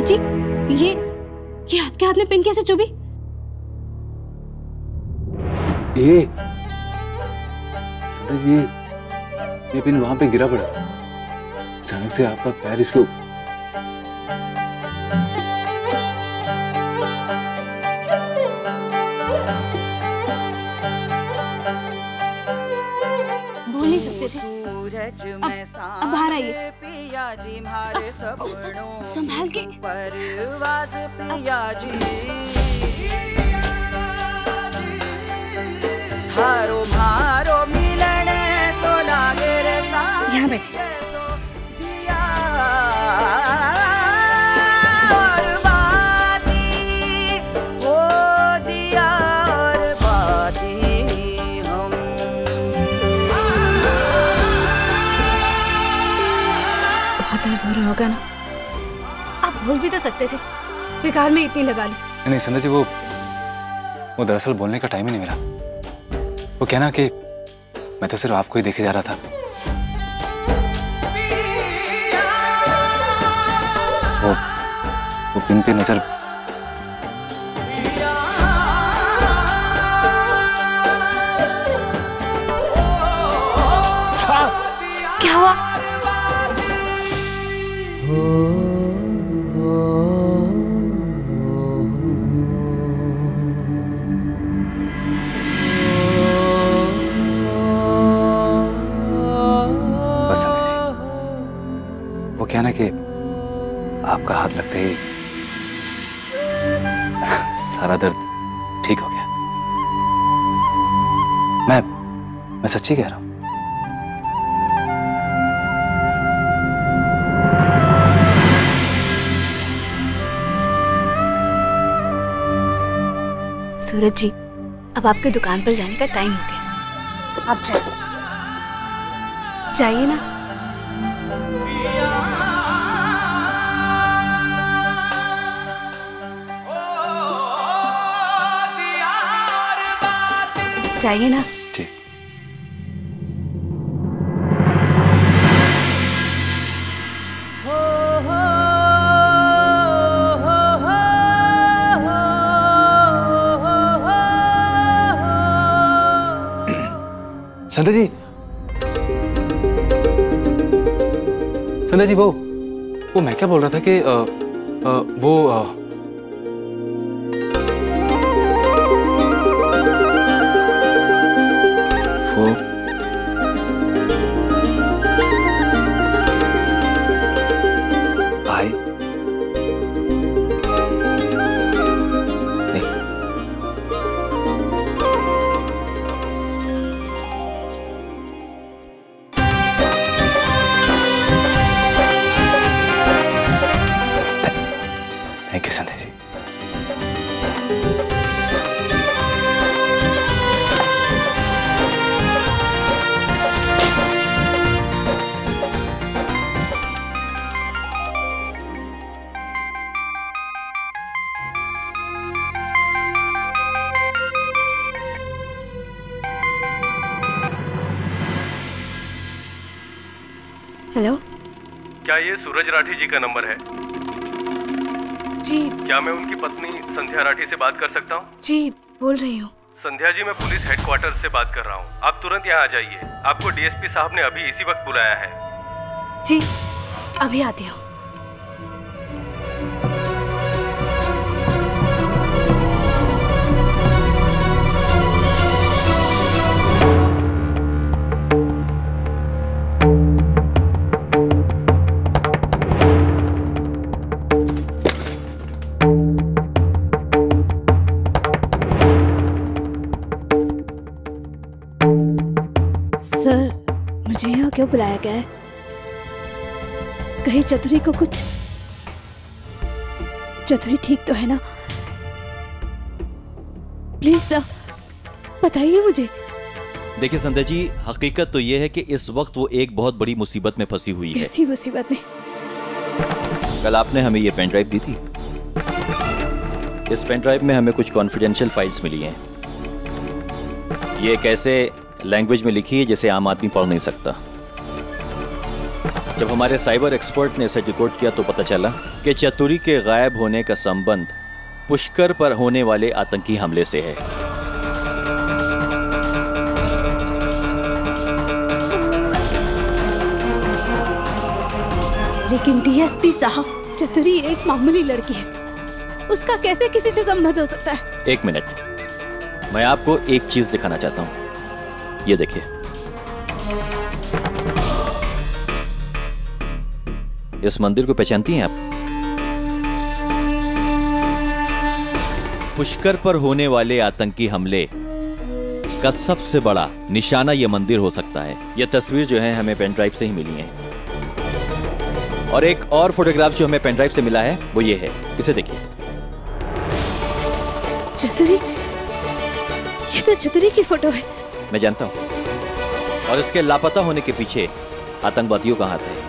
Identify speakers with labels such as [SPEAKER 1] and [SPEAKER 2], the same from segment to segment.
[SPEAKER 1] सूरज जी, ये आपके हाथ में पिन कैसे चुभी?
[SPEAKER 2] सूरज ये पिन वहां पे गिरा पड़ा था। अचानक से आपका पैर इसके
[SPEAKER 1] भूल नहीं सकते थे। अब बाहर आइए। संभाल के। यहाँ बैठे।
[SPEAKER 3] दर्द हो रहा होगा ना?
[SPEAKER 1] आप भूल भी तो सकते थे, बेकार में इतनी लगा ली।
[SPEAKER 2] नहीं संध्या जी, वो दरअसल बोलने का टाइम ही नहीं मिला। वो कहना कि मैं तो सिर्फ आपको ही देखे जा रहा था। वो पिन पे नजर
[SPEAKER 1] क्या हुआ?
[SPEAKER 2] वो क्या ना कि आपका हाथ लगते ही सारा दर्द ठीक हो गया। मैं सच्ची कह रहा हूं।
[SPEAKER 1] सूरज जी, अब आपके दुकान पर जाने का टाइम हो गया। आप जाइए ना। चाहिए ना?
[SPEAKER 2] जी। संध्या जी, वो मैं क्या बोल रहा था कि वो भाई नहीं, thank you Sandhya ji.
[SPEAKER 1] Hello,
[SPEAKER 4] क्या ये सूरज राठी जी का नंबर है?
[SPEAKER 1] जी।
[SPEAKER 4] क्या मैं उनकी पत्नी संध्या राठी से बात कर सकता हूँ?
[SPEAKER 1] जी, बोल रही हूँ।
[SPEAKER 4] संध्या जी, मैं पुलिस हेडक्वार्टर से बात कर रहा हूँ। आप तुरंत यहाँ आ जाइए। आपको डीएसपी साहब ने अभी इसी वक्त बुलाया है।
[SPEAKER 1] जी, अभी आती हूँ। मुझे यहाँ क्यों बुलाया गया है? कहीं चतुरी को कुछ... चतुरी ठीक तो है ना? प्लीज सर, बताइए मुझे।
[SPEAKER 5] देखिए संध्या जी, हकीकत तो ये है कि इस वक्त वो एक बहुत बड़ी मुसीबत में फंसी हुई है।
[SPEAKER 1] कैसी मुसीबत में?
[SPEAKER 5] कल आपने हमें ये पेन ड्राइव दी थी। इस पेन ड्राइव में हमें कुछ कॉन्फिडेंशियल फाइल्स मिली हैं। ये एक ऐसे लैंग्वेज में लिखी है जिसे आम आदमी पढ़ नहीं सकता। जब हमारे साइबर एक्सपर्ट ने इसे डिकोड किया तो पता चला कि चतुरी के गायब होने का संबंध पुष्कर पर होने वाले आतंकी हमले से है।
[SPEAKER 1] लेकिन डीएसपी साहब, चतुरी एक मामूली लड़की है, उसका कैसे किसी से संबंध हो सकता है?
[SPEAKER 5] एक मिनट, मैं आपको एक चीज दिखाना चाहता हूं। ये देखिए, इस मंदिर को पहचानती हैं आप? पुष्कर पर होने वाले आतंकी हमले का सबसे बड़ा निशाना यह मंदिर हो सकता है। यह तस्वीर जो है हमें पेन ड्राइव से ही मिली है, और एक और फोटोग्राफ जो हमें पेन ड्राइव से मिला है वो ये है, इसे देखिए।
[SPEAKER 1] चतुरी, ये तो चतुरी की फोटो है।
[SPEAKER 5] मैं जानता हूं, और इसके लापता होने के पीछे आतंकवादियों का हाथ है।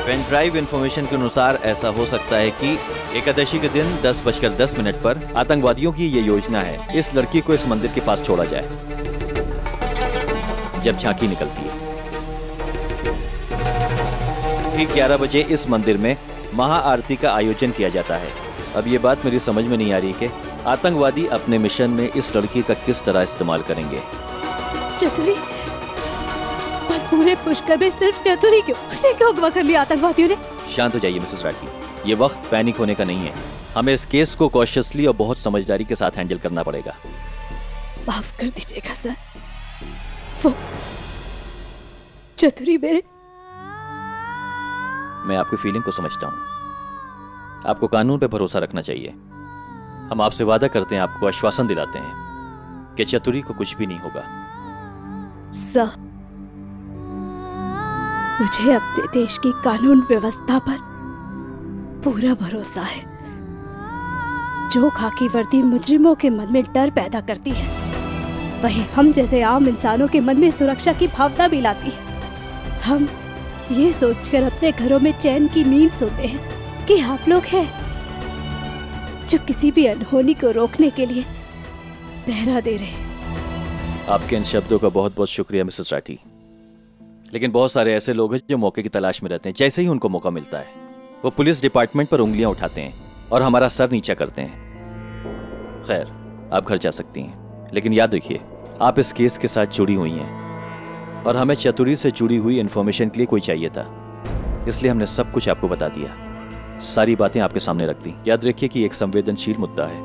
[SPEAKER 5] पेन ड्राइव इंफॉर्मेशन के अनुसार ऐसा हो सकता है कि एकादशी के दिन 10:10 पर आतंकवादियों की ये योजना है, इस लड़की को इस मंदिर के पास छोड़ा जाए जब झांकी निकलती है। ठीक 11 बजे इस मंदिर में महाआरती का आयोजन किया जाता है। अब ये बात मेरी समझ में नहीं आ रही कि आतंकवादी अपने मिशन में इस लड़की का किस तरह इस्तेमाल करेंगे।
[SPEAKER 1] चतुरी, पर पूरे पुष्कर में सिर्फ चतुरी क्यों? उसे क्यों अगवा कर लिया आतंकवादियों ने?
[SPEAKER 5] शांत हो जाइए मिसेस राठी, ये वक्त पैनिक होने का नहीं है। हमें इस केस को कॉशियसली और बहुत समझदारी के साथ हैंडल करना पड़ेगा।
[SPEAKER 1] माफ कर दीजिएगा सर, वो चतुरी मेरे।
[SPEAKER 5] मैं आपकी फीलिंग को समझता हूँ, आपको कानून पे भरोसा रखना चाहिए। हम आपसे वादा करते हैं, आपको आश्वासन दिलाते हैं कि चतुरी को कुछ भी नहीं होगा।
[SPEAKER 1] सर, मुझे अपने देश की कानून व्यवस्था पर पूरा भरोसा है, जो खाकी वर्दी मुजरिमों के मन में डर पैदा करती है, वही हम जैसे आम इंसानों के मन में सुरक्षा की भावना भी लाती है। हम ये सोचकर अपने घरों में चैन की नींद सोते हैं कि आप लोग हैं जो किसी भी अनहोनी को रोकने के लिए पहरा दे रहे हैं।
[SPEAKER 5] आपके इन शब्दों का बहुत बहुत शुक्रिया मिसेस राठी, लेकिन बहुत सारे ऐसे लोग हैं जो मौके की तलाश में रहते हैं। जैसे ही उनको मौका मिलता है वो पुलिस डिपार्टमेंट पर उंगलियां उठाते हैं और हमारा सर नीचा करते हैं। खैर, आप घर जा सकती हैं, लेकिन याद रखिए आप इस केस के साथ जुड़ी हुई हैं और हमें चतुरी से जुड़ी हुई इन्फॉर्मेशन के लिए कोई चाहिए था, इसलिए हमने सब कुछ आपको बता दिया, सारी बातें आपके सामने रख दी। याद रखिए कि एक संवेदनशील मुद्दा है।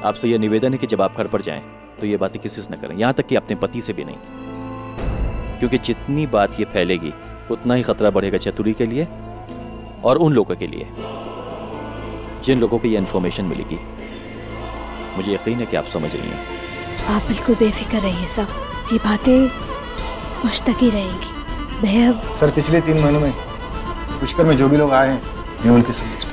[SPEAKER 5] आपसे यह निवेदन है कि जब आप घर पर जाएं तो ये बातें किसी से न करें, यहां तक कि अपने पति से भी नहीं, क्योंकि जितनी बात ये फैलेगी उतना ही खतरा बढ़ेगा चतुरी के लिए और उन लोगों के लिए जिन लोगों को ये इन्फॉर्मेशन मिलेगी। मुझे यकीन है कि आप समझ रही हैं।
[SPEAKER 1] आप बिल्कुल बेफिक्र रहिए साहब, ये बातें मुझ तक ही रहेंगी। मैं अब
[SPEAKER 3] सर, पिछले 3 महीनों में पुष्कर में जो भी लोग आए हैं ये उनके समझ।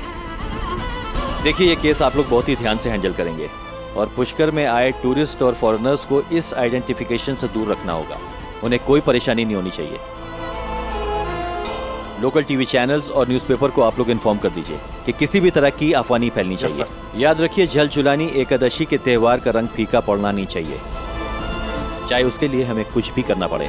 [SPEAKER 5] देखिए, ये केस आप लोग बहुत ही ध्यान से हैंडल करेंगे और पुष्कर में आए टूरिस्ट और फॉरेनर्स को इस आइडेंटिफिकेशन से दूर रखना होगा। उन्हें कोई परेशानी नहीं होनी चाहिए। लोकल टीवी चैनल्स और न्यूज़पेपर को आप लोग इन्फॉर्म कर दीजिए कि किसी भी तरह की अफवाह नहीं फैलनी चाहिए। याद रखिए, झल झुलानी एकादशी के त्योहार का रंग फीका पड़ना नहीं चाहिए, चाहे उसके लिए हमें कुछ भी करना पड़े।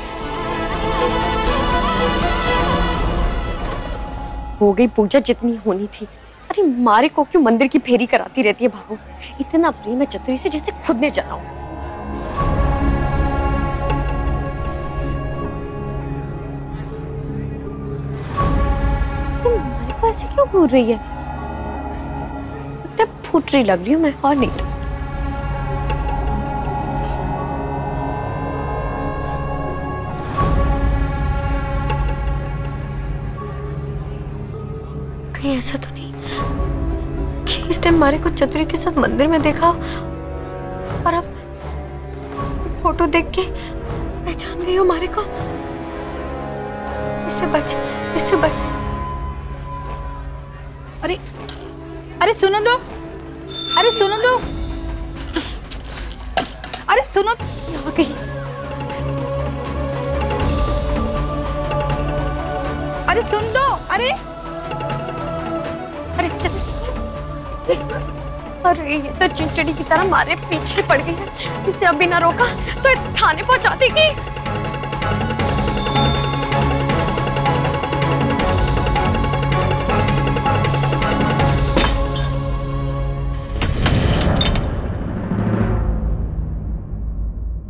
[SPEAKER 6] हो गई पूजा जितनी होनी थी। अरे मारे को क्यों मंदिर की फेरी कराती रहती है भागो। इतना प्रेम है चतुरी से जैसे खुद ने जाना हो। मारे को ऐसे क्यों घूर रही है? तब फूट रही लग रही हूँ मैं, और नहीं तो। कहीं ऐसा तो नहीं कि इस टाइम मारे को चतुरी के साथ मंदिर में देखा और अब फोटो देख के पहचान गई हो मारे को? इससे बच, इससे बच।
[SPEAKER 7] अरे अरे सुनो दो, अरे सुनो दो, अरे सुनो।
[SPEAKER 6] यहाँ कहीं
[SPEAKER 7] अरे सुन दो। अरे
[SPEAKER 6] अरे अरे ये तो चिंचड़ी की तरह मारे पीछे पड़ गई है। इसे अभी ना रोका तो थाने पहुंचाती की।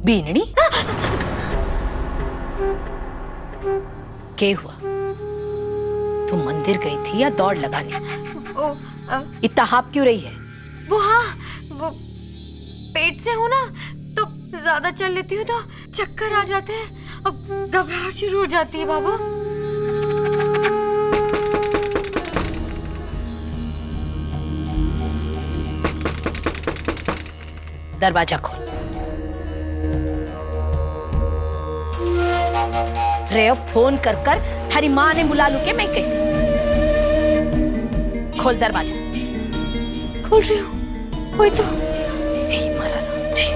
[SPEAKER 8] बीनड़ी क्या हुआ? तुम मंदिर गई थी या दौड़ लगाने? इतना हाफ क्यों रही है?
[SPEAKER 6] वो पेट से हूँ ना, तो ज्यादा चल लेती हूँ तो चक्कर आ जाते हैं, अब घबराहट शुरू हो जाती है बाबा।
[SPEAKER 8] दरवाजा खोल। रे फोन कर कर थारी माँ ने बुला लू के मैं कैसे? खोल दरवाजा।
[SPEAKER 6] खोल रही हूँ। वही तो।
[SPEAKER 8] हे मारा राम जी।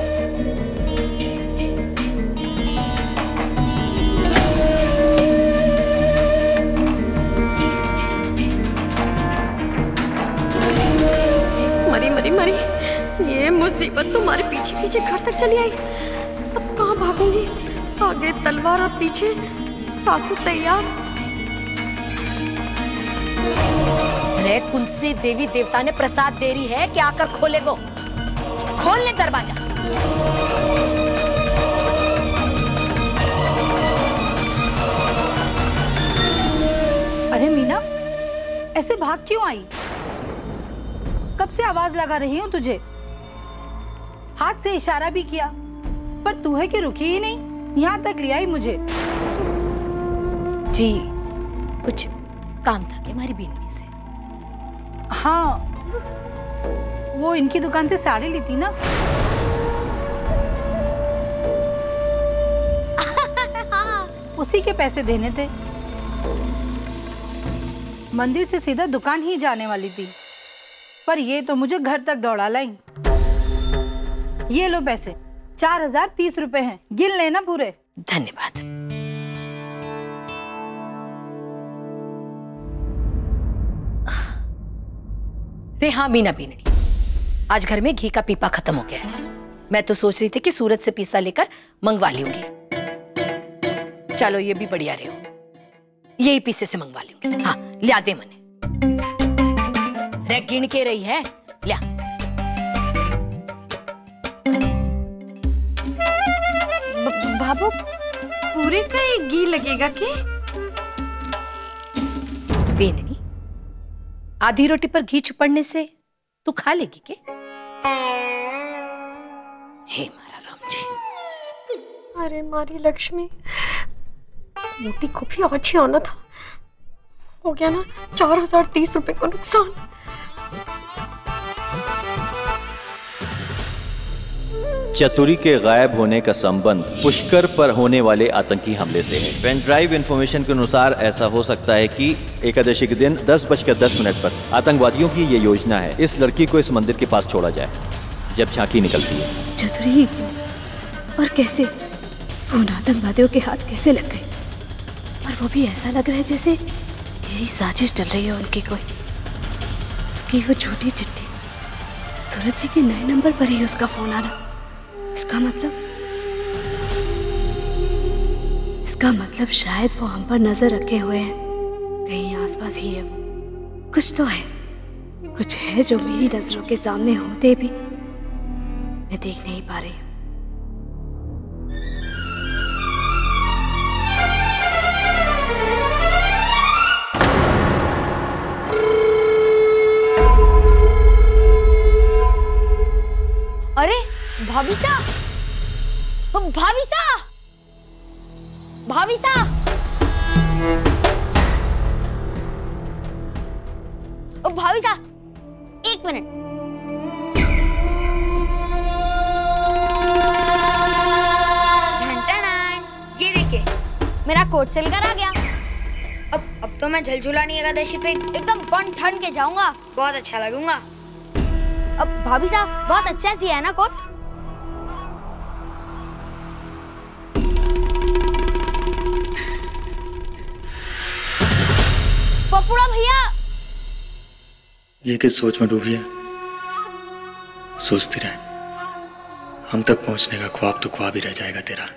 [SPEAKER 6] मरी ये मुसीबत तुम्हारे पीछे पीछे घर तक चली आई। अब कहाँ भागूंगी? आगे तलवार और पीछे सासू तैयार।
[SPEAKER 8] रे कुंसी देवी देवता ने प्रसाद दे रही है कि आकर खोलेगो। खोल ले दरवाजा।
[SPEAKER 7] अरे मीना, ऐसे भाग क्यों आई? कब से आवाज लगा रही हूँ तुझे। हाथ से इशारा भी किया, पर तू है कि रुकी ही नहीं, यहाँ तक ले आई मुझे।
[SPEAKER 8] जी कुछ काम था क्या हमारी बीननी से?
[SPEAKER 7] हाँ, वो इनकी दुकान से साड़ी ली थी ना। उसी के पैसे देने थे। मंदिर से सीधा दुकान ही जाने वाली थी, पर ये तो मुझे घर तक दौड़ा लाई। ये लो पैसे, 4030 रुपए हैं, गिन लेना पूरे।
[SPEAKER 8] धन्यवाद। रे हाँ मीना बीनड़ी, आज घर में घी का पीपा खत्म हो गया है। मैं तो सोच रही थी कि सूरत से पीसा लेकर मंगवा लूंगी। चलो ये भी बढ़िया रहे हो, यही पीसे से मंगवा लूंगी। हाँ लिया दे मने। रे गिन के रही है, लिया।
[SPEAKER 6] बाबू पूरे का एक घी लगेगा के?
[SPEAKER 8] बीनड़ी, आधी रोटी पर घी चुपड़ने से तू खा लेगी के? हे मारा राम जी।
[SPEAKER 6] अरे मारी लक्ष्मी, रोटी को भी आज ही आना था। हो गया ना 4030 रुपए का नुकसान।
[SPEAKER 5] चतुरी के गायब होने का संबंध पुष्कर पर होने वाले आतंकी हमले से है। पेन ड्राइव इंफॉर्मेशन के अनुसार ऐसा हो सकता है कि एकादशी के दिन 10:10 पर आतंकवादियों की ये योजना है, इस लड़की को इस मंदिर के पास छोड़ा जाए जब झांकी निकलती है।
[SPEAKER 1] चतुरी ही क्यों और कैसे? वो आतंकवादियों के हाथ कैसे लग गए? और वो भी ऐसा लग रहा है जैसे यही साजिश चल रही है उनकी कोई। उसकी वो झूठी चिट्ठी, सूरज जी के नए नंबर पर ही उसका फोन आना। इसका मतलब शायद वो हम पर नजर रखे हुए हैं, कहीं आसपास ही है वो। कुछ तो है, कुछ है जो मेरी नजरों के सामने होते भी मैं देख नहीं पा रही हूँ।
[SPEAKER 6] अरे भाभीसा, भाभीसा, भाभीसा, भाभीसा, एक मिनट। ये देखिए, मेरा कोट सिलकर आ गया। अब तो मैं झलझुलानी एकादशी पे एकदम बन ठन के जाऊंगा, बहुत अच्छा लगूंगा। अब भाभी साहब बहुत अच्छा सिया है ना कोट? पपुड़ा भैया,
[SPEAKER 3] ये किस सोच में डूबी है? सोचती रहे, हम तक पहुंचने का ख्वाब तो ख्वाब ही रह जाएगा तेरा।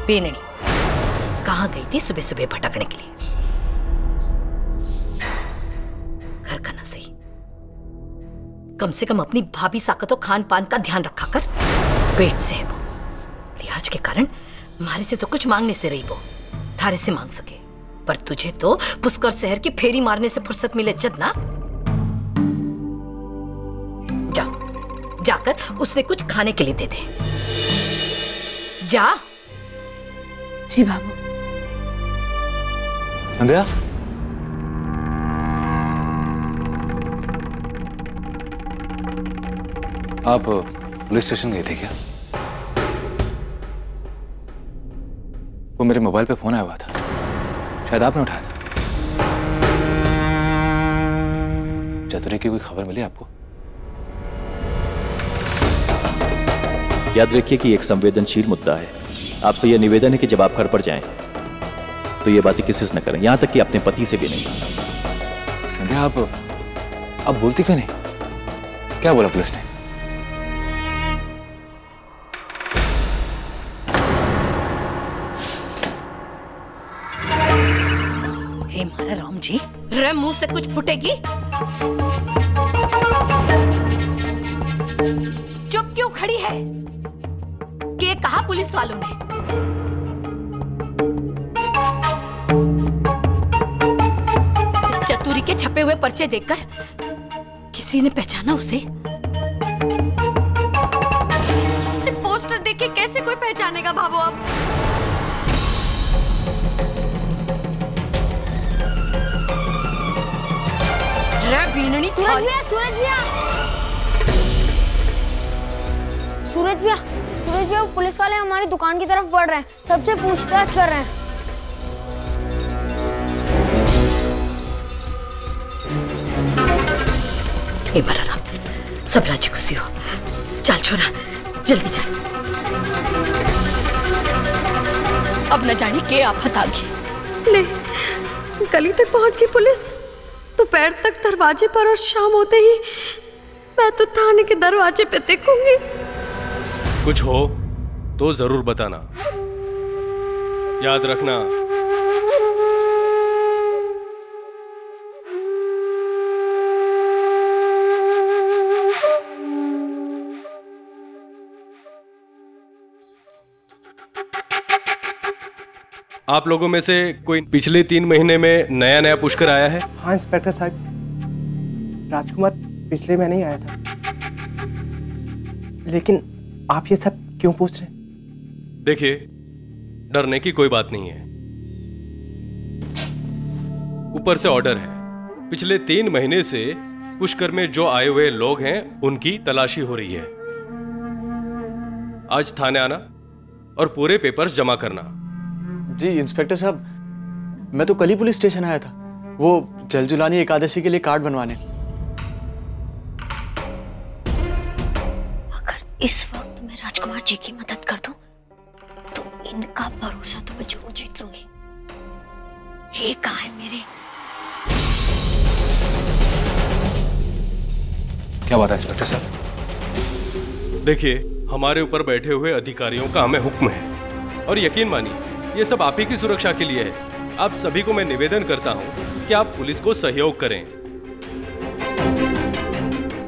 [SPEAKER 8] बेननी कहाँ गई थी सुबह सुबह भटकने के लिए? घर का ना सही, कम से कम अपनी भाभी साकत और खान पान का ध्यान रखा कर। पेट से है वो, लिहाज के कारण मारे से तो कुछ मांगने से रही वो, थारे से मांग सके, पर तुझे तो पुष्कर शहर की फेरी मारने से फुर्सत मिले जद ना। जा, जाकर उससे कुछ खाने के लिए दे दे। जा।
[SPEAKER 1] जी बाबू।
[SPEAKER 2] संध्या, आप पुलिस स्टेशन गए थे क्या? वो मेरे मोबाइल पे फोन आया हुआ था, शायद आपने उठाया था। चतुरी की कोई खबर मिली आपको?
[SPEAKER 5] याद रखिए कि एक संवेदनशील मुद्दा है। आपसे यह निवेदन है कि जब आप घर पर जाएं तो ये बातें किसी से न करें, यहां तक कि अपने पति से भी नहीं।
[SPEAKER 2] संध्या, आप बोलती क्यों नहीं? क्या बोला पुलिस ने?
[SPEAKER 8] हे मारा राम जी, रे मुंह से कुछ फुटेगी? चुप क्यों खड़ी है? के कहा पुलिस वालों ने? चतुरी के छपे हुए पर्चे देखकर किसी ने पहचाना उसे? पोस्टर देख के कैसे कोई पहचानेगा बाबू? अब बीननी,
[SPEAKER 6] सूरज भैया, वो पुलिस वाले हमारी दुकान की तरफ बढ़ रहे हैं, सबसे पूछताछ कर रहे हैं।
[SPEAKER 8] हे बलराम, सब राजी खुशी हो। चल छोरा, जल्दी चल। अब न जाने के आफत आ गई।
[SPEAKER 9] ले, गली तक पहुंच गई पुलिस, दोपहर तक दरवाजे पर, और शाम होते ही मैं तो थाने के दरवाजे पे देखूंगी।
[SPEAKER 4] कुछ हो तो जरूर बताना, याद रखना। आप लोगों में से कोई पिछले 3 महीने में नया पुष्कर आया है?
[SPEAKER 10] हाँ इंस्पेक्टर साहब, राजकुमार पिछले महीने ही आया था। लेकिन आप ये सब क्यों पूछ रहे हैं?
[SPEAKER 4] देखिए, डरने की कोई बात नहीं है। ऊपर से ऑर्डर है, पिछले 3 महीने से पुष्कर में जो आए हुए लोग हैं उनकी तलाशी हो रही है। आज थाने आना और पूरे पेपर्स जमा करना।
[SPEAKER 11] जी इंस्पेक्टर साहब, मैं तो कल ही पुलिस स्टेशन आया था, वो जलजुलानी एकादशी के लिए कार्ड बनवाने।
[SPEAKER 12] अगर इस वक्त मैं राजकुमार जी की मदद कर दूं तो इनका भरोसा तो मैं जरूर जीत लूंगी। ये कहाँ है मेरे?
[SPEAKER 2] क्या बात है इंस्पेक्टर साहब?
[SPEAKER 4] देखिए, हमारे ऊपर बैठे हुए अधिकारियों का हमें हुक्म है, और यकीन मानिए ये सब आप ही की सुरक्षा के लिए है। आप सभी को मैं निवेदन करता हूं कि आप पुलिस को सहयोग करें।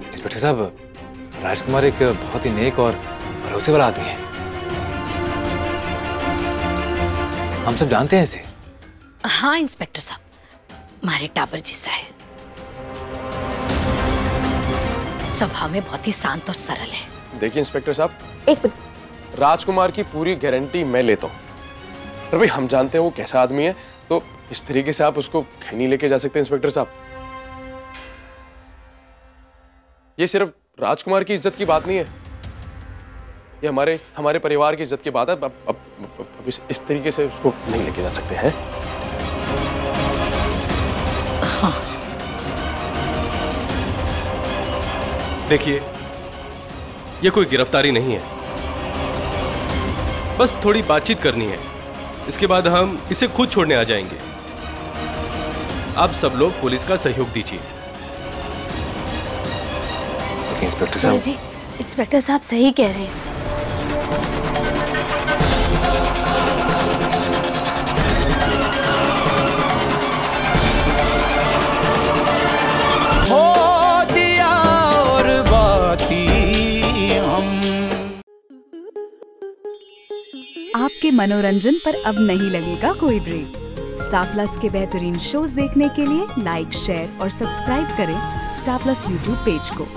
[SPEAKER 2] इंस्पेक्टर साहब, राजकुमार एक बहुत ही नेक और भरोसे वाला आदमी है, हम सब जानते हैं इसे।
[SPEAKER 8] हाँ इंस्पेक्टर साहब, हमारे टाबर जैसा है, स्वभाव में बहुत ही शांत और सरल है।
[SPEAKER 13] देखिए इंस्पेक्टर साहब,
[SPEAKER 6] एक मिनट,
[SPEAKER 13] राजकुमार की पूरी गारंटी मैं लेता हूँ। पर भाई हम जानते हैं वो कैसा आदमी है, तो इस तरीके से आप उसको कहीं नहीं लेके जा सकते इंस्पेक्टर साहब। ये सिर्फ राजकुमार की इज्जत की बात नहीं है, ये हमारे परिवार की इज्जत की बात है। अब इस तरीके से उसको नहीं लेके जा सकते हैं।
[SPEAKER 8] हाँ।
[SPEAKER 4] देखिए, ये कोई गिरफ्तारी नहीं है, बस थोड़ी बातचीत करनी है, इसके बाद हम इसे खुद छोड़ने आ जाएंगे। आप सब लोग पुलिस का सहयोग दीजिए।
[SPEAKER 2] इंस्पेक्टर साहब
[SPEAKER 1] जी, इंस्पेक्टर साहब सही कह रहे हैं।
[SPEAKER 14] आपके मनोरंजन पर अब नहीं लगेगा कोई ब्रेक। स्टार प्लस के बेहतरीन शोज देखने के लिए लाइक, शेयर और सब्सक्राइब करें स्टार प्लस यूट्यूब पेज को।